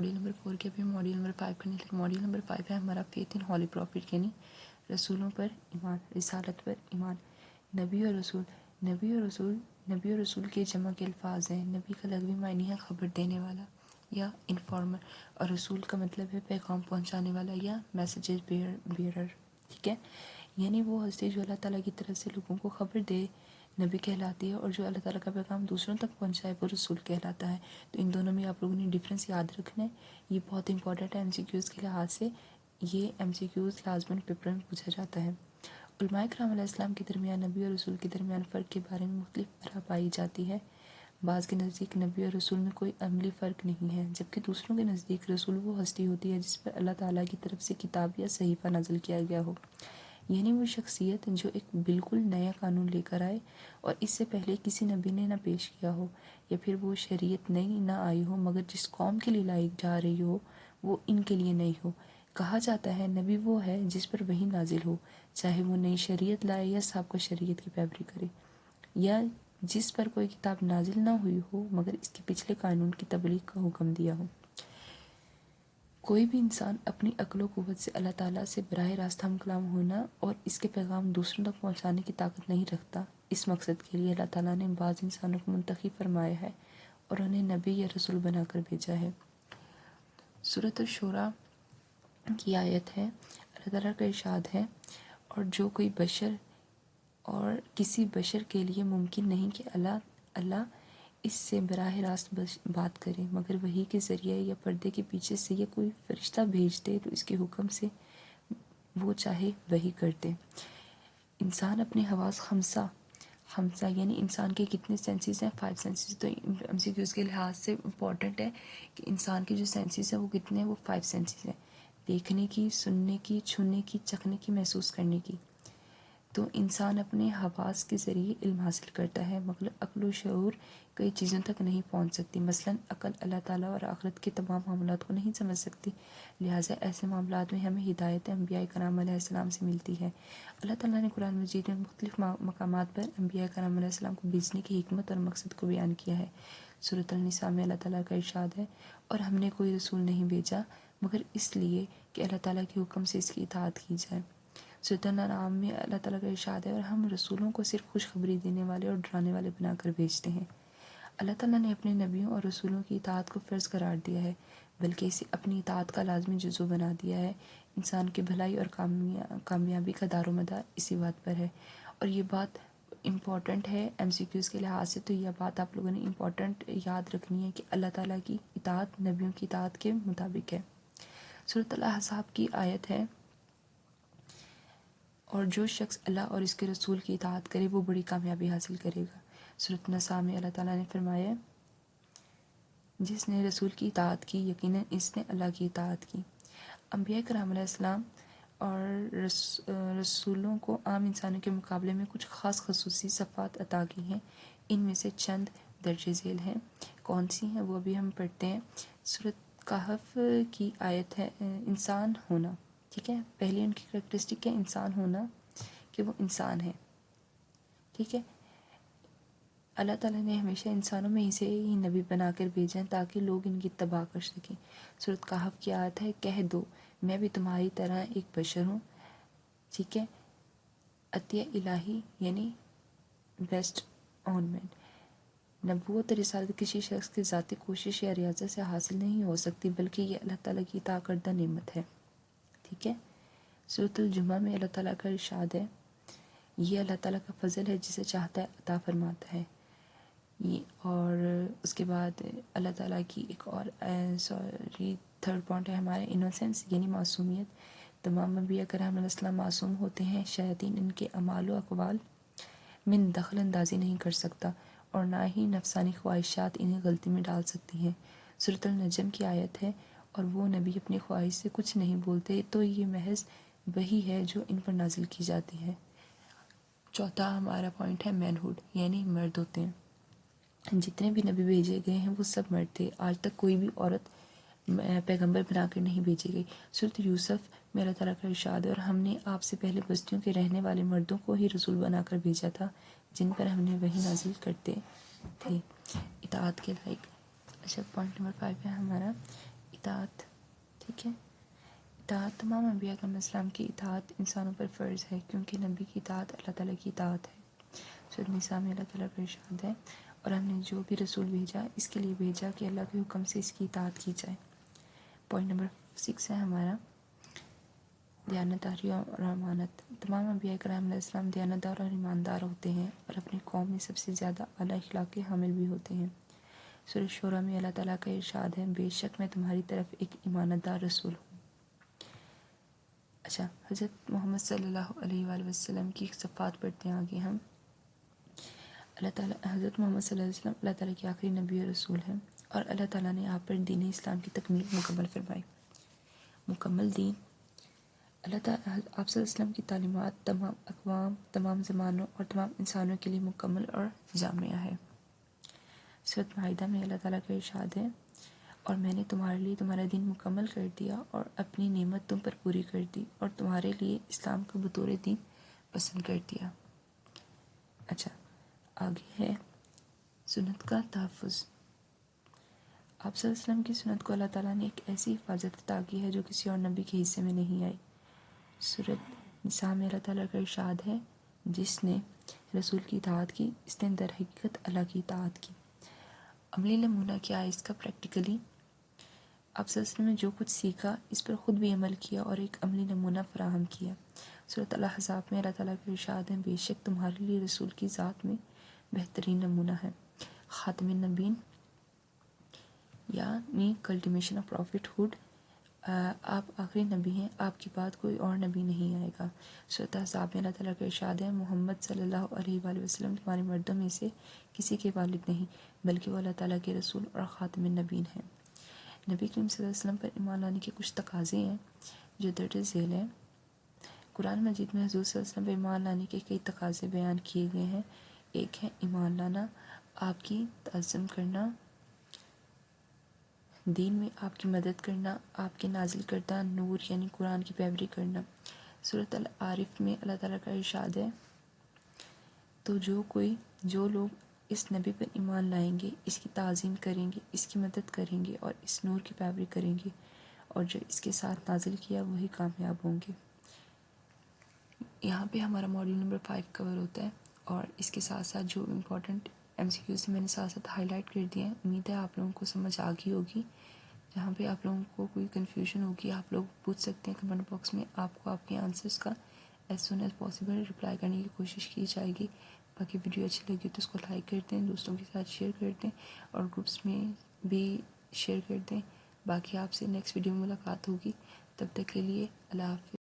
Module number 4 के अभी module number 5 करने लगे। मॉड्यूल नंबर 5 है हमारा फेथ इन हॉली प्रॉफिट, यानी रसूलों पर ईमान, रिसालत पर ईमान। नबी और रसूल, नबी और रसूल के जमा के अल्फाज हैं। नबी का लगवी मायने है खबर देने वाला या इन्फॉर्मर, और रसूल का मतलब है पैगाम पहुंचाने वाला या मैसेजेस बेयरर। ठीक है, यानी वो हस्ती जो अल्लाह ताला की तरफ से लोगों को खबर दे नबी कहलाती है, और जो अल्लाह ताला का पैगाम दूसरों तक पहुंचाए वो रसूल कहलाता है। तो इन दोनों में आप लोगों ने डिफरेंस याद रखना है, ये बहुत इंपॉर्टेंट है एमसीक्यूज़ के लिहाज से। ये एमसीक्यूज़ लाजमन पेपर में पूछा जाता है। उलमाए किराम अलैहिस्सलाम के दरमियान नबी और रसूल के दरमियान फ़र्क के बारे में मुख्तलिफ आरा पाई जाती है। बाज़ के नज़दीक नबी और रसूल में कोई अमली फ़र्क नहीं है, जबकि दूसरों के नज़दीक रसूल वो हस्ती होती है जिस पर अल्लाह ताला की तरफ से किताब या सहीफ़ा नाज़िल किया गया हो, यानी वो शख्सियत जो एक बिल्कुल नया कानून लेकर आए और इससे पहले किसी नबी ने ना पेश किया हो, या फिर वो शरीयत नई ना आई हो मगर जिस कौम के लिए लाई जा रही हो वो इनके लिए नहीं हो। कहा जाता है नबी वो है जिस पर वही नाजिल हो, चाहे वो नई शरीयत लाए या साबिक़ा शरीयत की पैरवी करे, या जिस पर कोई किताब नाजिल ना हुई हो मगर इसके पिछले कानून की तबलीग का हुक्म दिया हो। कोई भी इंसान अपनी अक्ल व क़ुव्वत से अल्लाह ताला से बराह रास्त हम कलाम होना और इसके पैगाम दूसरों तक पहुँचाने की ताकत नहीं रखता। इस मकसद के लिए अल्लाह ताला ने बाज़ इंसानों को मुंतखब फरमाया है और उन्हें नबी या रसूल बनाकर भेजा है। सूरत अश-शूरा की आयत है, अल्लाह ताला का इरशाद है, और जो कोई बशर और किसी बशर के लिए मुमकिन नहीं कि अल्लाह इससे बराह रास्त बात करे मगर वही के ज़रिए या पर्दे के पीछे से या कोई फ़रिश्ता भेज दे तो इसके हुक्म से वो चाहे वही कर दे। इंसान अपने हवास खमसा यानी इंसान के कितने सेंसेस हैं, 5 सेंसेस। तो एमसीक्यूज़ के लिहाज से इम्पॉर्टेंट है कि इंसान के जो सेंसेस हैं वो कितने हैं, वो 5 सेंसेस हैं, देखने की, सुनने की, छूने की, चखने की, महसूस करने की। तो इंसान अपने हवास के ज़रिए इल्म हासिल करता है मगर अक्ल व शऊर कई चीज़ों तक नहीं पहुंच सकती। मसलन अक्ल अल्लाह ताला और आखिरत के तमाम मामलात को नहीं समझ सकती, लिहाजा ऐसे मामलात में हमें हिदायत अंबिया कराम अलैहिस्सलाम से मिलती है। अल्लाह ताला ने कुरान मजीद में मुख्तलिफ मकामात पर अंबिया कराम अलैहिस्सलाम को भेजने की हिकमत और मकसद को बयान किया है। सूरत अन-निसा में अल्लाह ताला का इरशाद है, और हमने कोई रसूल नहीं भेजा मगर इसलिए कि अल्लाह ताला के हुक्म से इसकी इताअत की जाए। सूरत अन-अनआम में अल्लाह ताला का इरशाद है, और हम रसूलों को सिर्फ खुशखबरी देने वाले और डराने वाले बनाकर भेजते हैं। अल्लाह ताला ने अपने नबियों और रसूलों की इताअत को फ़र्ज़ करार दिया है, बल्कि इसे अपनी इताअत का लाज़मी जुज़ू बना दिया है। इंसान की भलाई और कामयाबी का दारोमदार इसी बात पर है, और ये बात इम्पॉर्टेंट है एमसीक्यूज़ के लिहाज से। तो यह बात आप लोगों ने इम्पॉर्टेंट याद रखनी है कि अल्लाह ताला की इताअत नबियों की इताअत के मुताबिक है। सूरत अल-अहज़ाब की आयत है, और जो शख्स अल्लाह और इसके रसूल की इताअत करे वो बड़ी कामयाबी हासिल करेगा। सूरत नसा में अल्लाह ताला ने फरमाया, जिसने रसूल की इताअत की यकीनन इसने अल्लाह की इताअत की। अंबिया कराम अलैहिस्सलाम और रसूलों को आम इंसानों के मुकाबले में कुछ ख़ास खसूसी सफ़ात अता की हैं। इनमें से चंद दर्ज झेल हैं। कौन सी हैं वो अभी हम पढ़ते हैं। सूरत कहफ की आयत है, इंसान होना। ठीक है, पहली उनकी करैक्टरिस्टिक है इंसान होना, कि वो इंसान है। ठीक है, अल्लाह ताला ने हमेशा इंसानों में से ही नबी बनाकर भेजा है ताकि लोग इनकी इत्तबा कर सकें। सूरत कहफ की आयत है, कह दो मैं भी तुम्हारी तरह एक बशर हूँ। ठीक है, अतिया इलाही यानी बेस्ट ऑनमेंट। नबूवत रिसालत किसी शख्स की ज़ाती कोशिश या रियाज़त से हासिल नहीं हो सकती, बल्कि ये अल्लाह ताला की अता करदा नेमत है। ठीक है, सूरतुल जुमा में अल्लाह ताला का इरशाद है, ये अल्लाह ताला का फ़ज़ल है जिसे चाहता है अता फरमाता है। ये और उसके बाद अल्लाह ताला की एक और थर्ड पॉइंट है हमारे इनोसेंस यानी मासूमियत। तमाम अंबिया कराम अलैहिस्सलाम मासूम होते हैं, शयातीन इनके अमाल व अक़वाल में दखल अंदाज़ी नहीं कर सकता और ना ही नफसानी ख्वाहिशात इन्हें गलती में डाल सकती हैं। सूरत अन-नजम की आयत है, और वो नबी अपनी ख्वाहिश से कुछ नहीं बोलते तो ये महज वही है जो इन पर नाजिल की जाती है। चौथा हमारा पॉइंट है मैनहुड यानी मर्द होते हैं। जितने भी नबी भेजे गए हैं वो सब मर्द थे। आज तक कोई भी औरत पैगंबर बनाकर नहीं भेजी गई। सूरत यूसुफ में अल्लाह ताला का इरशाद है, और हमने आपसे पहले बस्तियों के रहने वाले मर्दों को ही रसूल बनाकर भेजा था जिन पर हमने वही नाजिल करते थे इताअत के लायक। अच्छा, पॉइंट नंबर 5 है हमारा اطاعت، ٹھیک ہے، اطاعت تمام انبیاء کرام السلام کی اطاعت انسانوں پر فرض ہے، کیونکہ نبی کی اطاعت اللہ تعالیٰ کی اطاعت ہے۔ سورۃ النساء میں اللہ تعالیٰ کا ارشاد ہے، اور ہم نے جو بھی رسول بھیجا اس کے لیے بھیجا کہ اللہ کے حکم سے اس کی اطاعت کی جائے۔ پوائنٹ نمبر 6 ہے ہمارا دیانتداری اور امانت۔ تمام انبیاء کرام علیہ السلام دیانتدار اور ایماندار ہوتے ہیں اور اپنی قوم میں سب سے زیادہ اعلیٰ اخلاق کے حامل بھی ہوتے ہیں۔ سورۃ شورى میں اللہ تعالیٰ کا ارشاد ہے، بے شک میں تمہاری طرف ایک امانتدار رسول ہوں۔ اچھا، حضرت محمد صلی اللہ علیہ وآلہ وسلم کی صفات پڑھتے ہیں آگے ہم۔ اللہ تعالیٰ حضرت محمد صلی اللہ علیہ وسلم اللہ تعالیٰ کے آخری نبی اور رسول ہیں، اور اللہ تعالیٰ نے آپ پر دین اسلام کی تکمیل مکمل فرمائی۔ مکمل دین، اللہ تعالیٰ آپ صلی اللہ علیہ وسلم کی تعلیمات تمام اقوام، تمام زمانوں اور تمام انسانوں کے لیے مکمل اور جامع ہے۔ سورۃ مائدہ میں اللہ تعالیٰ کا ارشاد ہے، اور میں نے تمہارے لیے تمہارا دین مکمل کر دیا اور اپنی نعمت تم پر پوری کر دی اور تمہارے لیے اسلام کو بطور دین پسند کر دیا۔ اچھا، آگے ہے سنت کا تحفظ۔ آپ صلی اللہ علیہ وسلم کی سنت کو اللہ تعالیٰ نے ایک ایسی حفاظت عطا کی ہے جو کسی اور نبی کے حصے میں نہیں آئی۔ سورۃ نساء میں اللہ تعالیٰ کا ارشاد ہے، جس نے رسول کی اطاعت کی اس نے در حقیقت اللہ کی اطاعت کی۔ عملی نمونہ کیا ہے اس کا؟ پریکٹیکلی آپ صلی اللہ علیہ وسلم نے جو کچھ سیکھا اس پر خود بھی عمل کیا اور ایک عملی نمونہ فراہم کیا۔ سورۃ الاحزاب میں اللہ تعالیٰ کا ارشاد ہے، بے شک تمہارے لیے رسول کی ذات میں بہترین نمونہ ہے۔ خاتم النبیین یعنی کلٹیمیشن آف پروفٹ ہوڈ، آپ آخری نبی ہیں، آپ کے بعد کوئی اور نبی نہیں آئے گا۔ سورۃ احزاب میں اللہ تعالیٰ کا ارشاد ہے، محمد صلی اللہ علیہ وآلہ وسلم تمہارے مردوں میں سے کسی کے والد نہیں، بلکہ وہ اللہ تعالیٰ کے رسول اور خاتم النبیین ہیں۔ نبی کریم صلی اللہ علیہ وسلم پر ایمان لانے کے کچھ تقاضے ہیں جو درج ذیل ہیں۔ قرآن مجید میں حضور صلی اللہ علیہ وسلم پر ایمان لانے کے کئی تقاضے بیان کیے گئے ہیں۔ ایک ہے ایمان لانا، آپ کی تعظیم کرنا، دین میں آپ کی مدد کرنا، آپ کے نازل کردہ نور یعنی قرآن کی پیروی کرنا۔ سورۃ العارف میں اللہ تعالیٰ کا ارشاد ہے، تو جو لوگ اس نبی پر ایمان لائیں گے، اس کی تعظیم کریں گے، اس کی مدد کریں گے اور اس نور کی پیروی کریں گے اور جو اس کے ساتھ نازل کیا وہی کامیاب ہوں گے۔ یہاں پہ ہمارا ماڈیول نمبر 5 کور ہوتا ہے، اور اس کے ساتھ ساتھ جو امپورٹنٹ ایم سی کیو سے میں نے ساتھ ساتھ ہائی لائٹ کر دیا ہے۔ امید ہے آپ لوگوں کو سمجھ آ گئی ہوگی۔ جہاں پہ آپ لوگوں کو کوئی کنفیوژن ہوگی آپ لوگ پوچھ سکتے ہیں کمنٹ باکس میں، آپ کو آپ کے آنسرس کا as soon as possible reply کرنے کی کوشش کی جائے گی۔ باقی ویڈیو اچھی لگی تو اس کو لائک کر دیں، دوستوں کے ساتھ شیئر کر دیں اور گروپس میں بھی شیئر کر دیں۔ باقی آپ سے نیکسٹ ویڈیو میں ملاقات ہوگی، تب تک کے لیے اللہ حافظ۔